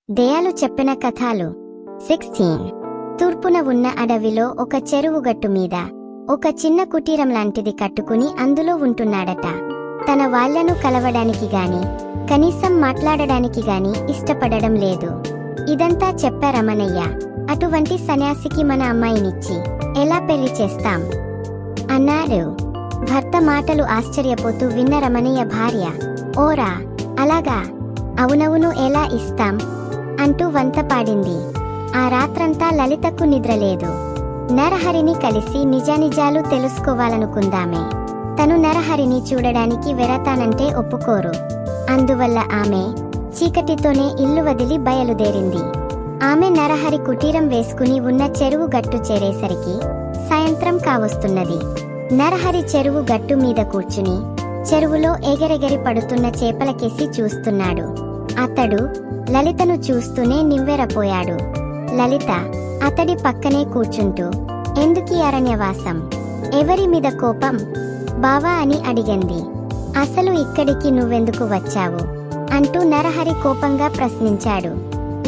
దయాలు చెప్పిన కథలు 16. తూర్పున ఉన్న అడవిలో ఒక చెరువు గట్టు మీద ఒక చిన్న కుటీరం లాంటిది కట్టుకుని అందులో ఉంటున్నాడట. తన వాళ్లను కలవడానికి గాని కనీసం మాట్లాడడానికి గాని ఇష్టపడడం లేదు. ఇదంతా చెప్పా రమణయ్య. అటువంటి సన్యాసికి మన అమ్మాయినిచ్చి ఎలా పెళ్లి చేస్తాం అన్నాడు. భర్త మాటలు ఆశ్చర్యపోతూ విన్న రమణయ్య భార్య, ఓరా అలాగా, అవునవును ఎలా ఇస్తాం అంటూ వంత పాడింది. ఆ రాత్రంతా లలితకు నిద్రలేదు. నరహరిని కలిసి నిజానిజాలు తెలుసుకోవాలనుకుందామే. తను నరహరిని చూడడానికి వెరతానంటే ఒప్పుకోరు. అందువల్ల ఆమె చీకటితోనే ఇల్లు వదిలి బయలుదేరింది. ఆమె నరహరి కుటీరం వేసుకుని ఉన్న చెరువు గట్టు చేరేసరికి సాయంత్రం కావస్తున్నది. నరహరి చెరువు గట్టు మీద కూర్చుని చెరువులో ఎగరెగరి పడుతున్న చేపలకేసి చూస్తున్నాడు. అతడు లలితను చూస్తూనే నివ్వెరపోయాడు. లలిత అతడి పక్కనే కూర్చుంటూ, ఎందుకీ అరణ్యవాసం, ఎవరి మీద కోపం బావా అని అడిగింది. అసలు ఇక్కడికి నువ్వెందుకు వచ్చావు అంటూ నరహరి కోపంగా ప్రశ్నించాడు.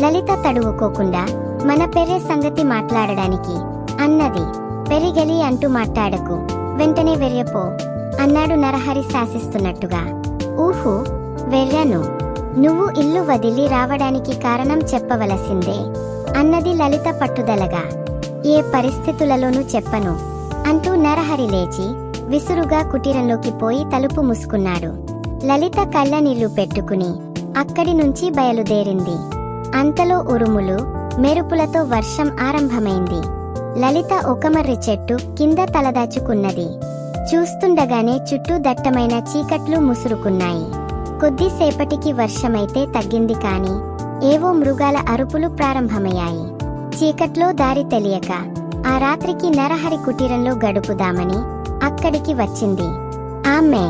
లలిత తడువుకోకుండా, మన పెర్రె సంగతి మాట్లాడడానికి అన్నది. పెరిగెలి అంటూ మాట్లాడకు, వెంటనే వెర్యపో అన్నాడు నరహరి శాసిస్తున్నట్టుగా. ఊహు, వెర్యను. నువ్వు ఇల్లు వదిలి రావడానికి కారణం చెప్పవలసిందే అన్నది లలిత పట్టుదలగా. ఏ పరిస్థితులలోనూ చెప్పను అంటూ నరహరి లేచి విసురుగా కుటీరంలోకి పోయి తలుపు మూసుకున్నాడు. లలిత కళ్ళ నీళ్లు పెట్టుకుని అక్కడి నుంచి బయలుదేరింది. అంతలో ఉరుములు మెరుపులతో వర్షం ఆరంభమైంది. లలిత ఒక మర్రి చెట్టు కింద తలదాచుకున్నది. చూస్తుండగానే చుట్టూ దట్టమైన చీకట్లు ముసురుకున్నాయి. కొద్దిసేపటికి వర్షమైతే తగ్గింది, కాని ఏవో మృగాల అరుపులు ప్రారంభమయ్యాయి. చీకట్లో దారి తెలియక ఆ రాత్రికి నరహరి కుటీరంలో గడుపుదామని అక్కడికి వచ్చింది. ఆమె